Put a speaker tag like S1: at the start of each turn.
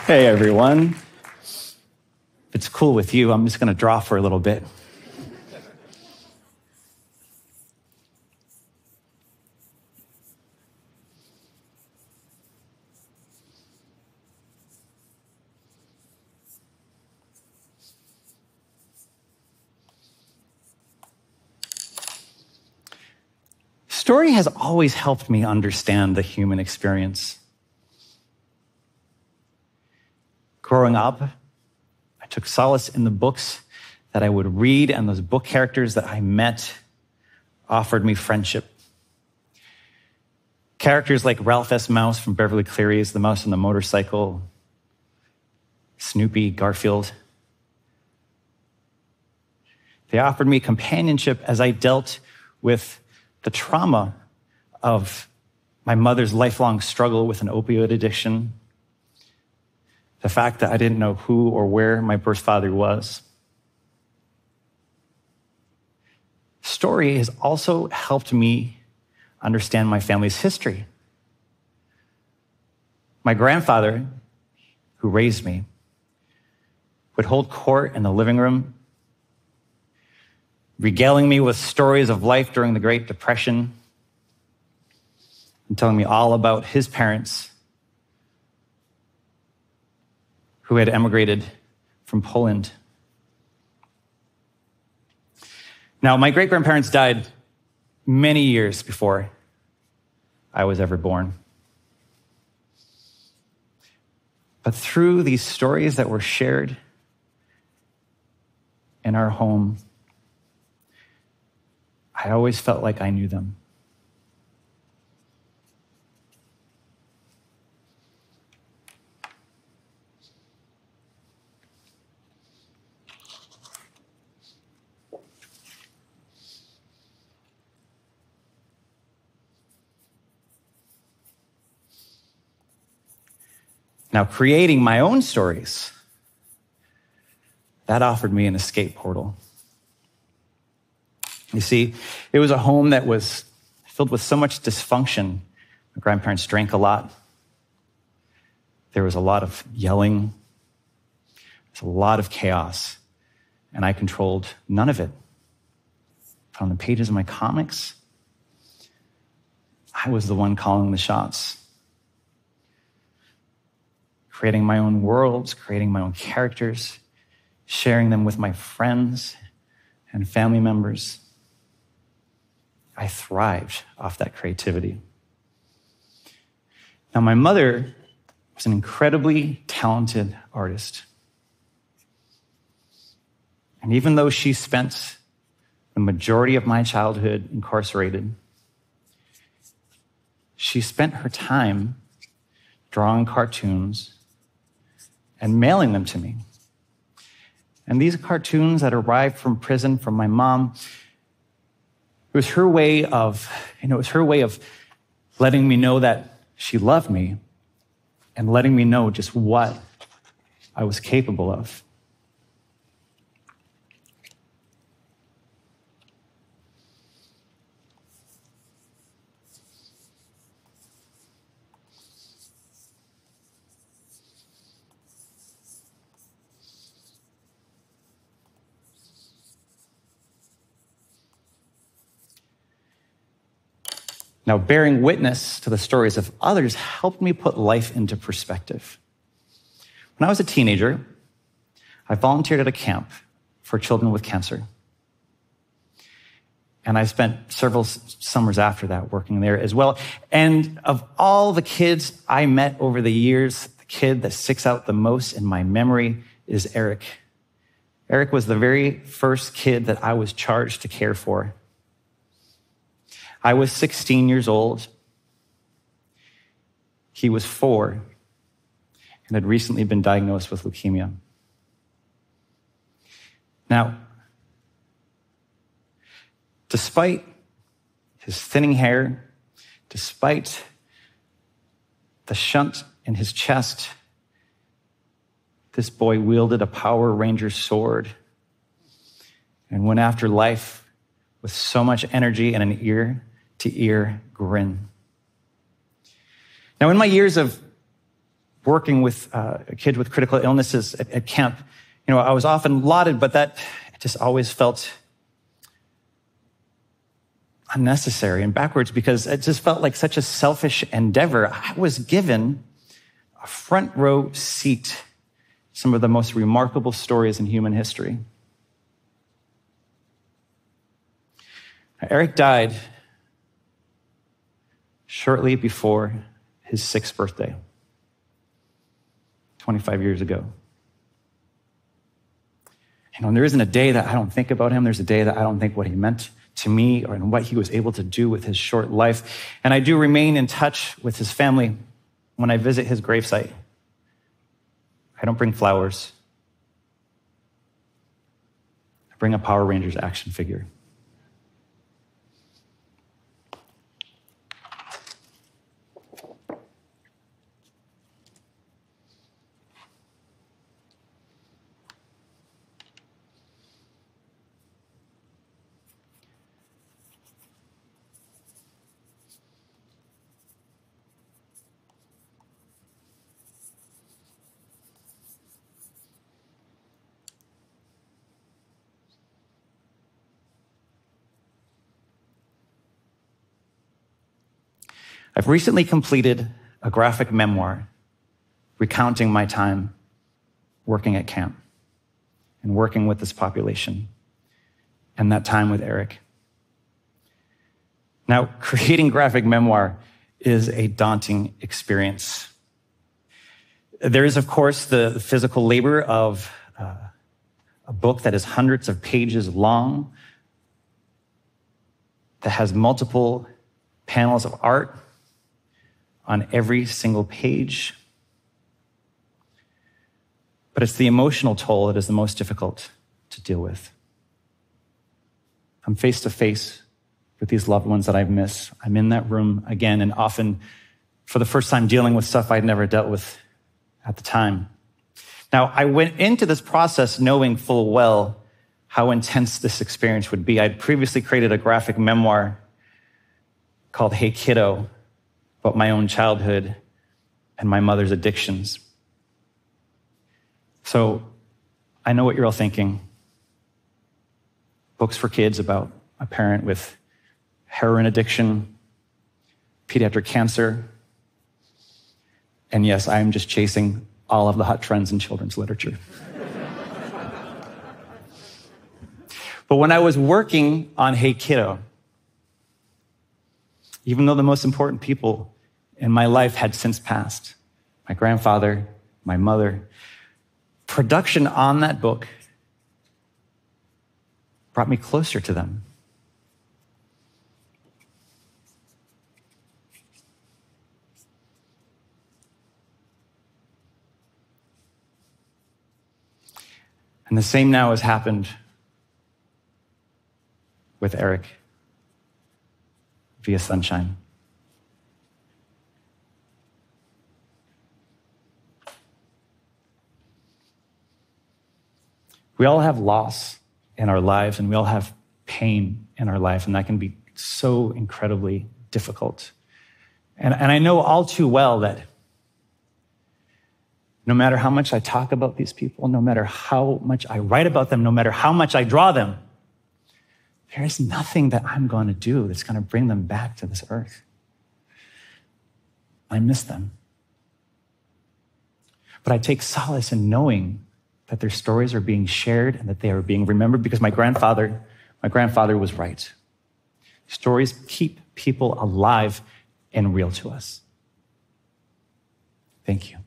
S1: Hey, everyone. If it's cool with you, I'm just going to draw for a little bit. Story has always helped me understand the human experience. Growing up, I took solace in the books that I would read, and those book characters that I met offered me friendship. Characters like Ralph S. Mouse from Beverly Cleary's The Mouse on the Motorcycle, Snoopy, Garfield. They offered me companionship as I dealt with the trauma of my mother's lifelong struggle with an opioid addiction, the fact that I didn't know who or where my birth father was. Story has also helped me understand my family's history. My grandfather, who raised me, would hold court in the living room, regaling me with stories of life during the Great Depression and telling me all about his parents who had emigrated from Poland. Now, my great-grandparents died many years before I was ever born. But through these stories that were shared in our home, I always felt like I knew them. Now, creating my own stories, that offered me an escape portal. You see, it was a home that was filled with so much dysfunction. My grandparents drank a lot. There was a lot of yelling. There was a lot of chaos, and I controlled none of it. But on the pages of my comics, I was the one calling the shots. Creating my own worlds, creating my own characters, sharing them with my friends and family members. I thrived off that creativity. Now, my mother was an incredibly talented artist. And even though she spent the majority of my childhood incarcerated, she spent her time drawing cartoons and mailing them to me. And these cartoons that arrived from prison from my mom, it was her way of letting me know that she loved me and letting me know just what I was capable of. Now, bearing witness to the stories of others helped me put life into perspective. When I was a teenager, I volunteered at a camp for children with cancer. And I spent several summers after that working there as well. And of all the kids I met over the years, the kid that sticks out the most in my memory is Eric. Eric was the very first kid that I was charged to care for. I was 16 years old. He was 4 and had recently been diagnosed with leukemia. Now, despite his thinning hair, despite the shunt in his chest, this boy wielded a Power Ranger sword and went after life with so much energy and an ear-to-ear grin. Now, in my years of working with kids with critical illnesses at camp, I was often lauded, but that just always felt unnecessary and backwards because it just felt like such a selfish endeavor. I was given a front row seat to some of the most remarkable stories in human history. Eric died shortly before his 6th birthday, 25 years ago. And there isn't a day that I don't think about him. There's a day that I don't think what he meant to me or what he was able to do with his short life. And I do remain in touch with his family when I visit his gravesite. I don't bring flowers. I bring a Power Rangers action figure. I've recently completed a graphic memoir recounting my time working at camp and working with this population and that time with Eric. Now, creating graphic memoir is a daunting experience. There is, of course, the physical labor of a book that is hundreds of pages long, that has multiple panels of art on every single page. But it's the emotional toll that is the most difficult to deal with. I'm face to face with these loved ones that I miss. I'm in that room again, and often for the first time dealing with stuff I'd never dealt with at the time. Now, I went into this process knowing full well how intense this experience would be. I'd previously created a graphic memoir called Hey Kiddo, about my own childhood and my mother's addictions. So I know what you're all thinking. Books for kids about a parent with heroin addiction, pediatric cancer, and yes, I am just chasing all of the hot trends in children's literature. But when I was working on Hey Kiddo, even though the most important people in my life had since passed, my grandfather, my mother, production on that book brought me closer to them. And the same now has happened with Eric via Sunshine. We all have loss in our lives, and we all have pain in our life, and that can be so incredibly difficult. And I know all too well that no matter how much I talk about these people, no matter how much I write about them, no matter how much I draw them, there is nothing that I'm going to do that's going to bring them back to this earth. I miss them. But I take solace in knowing that their stories are being shared and that they are being remembered, because my grandfather was right. Stories keep people alive and real to us. Thank you.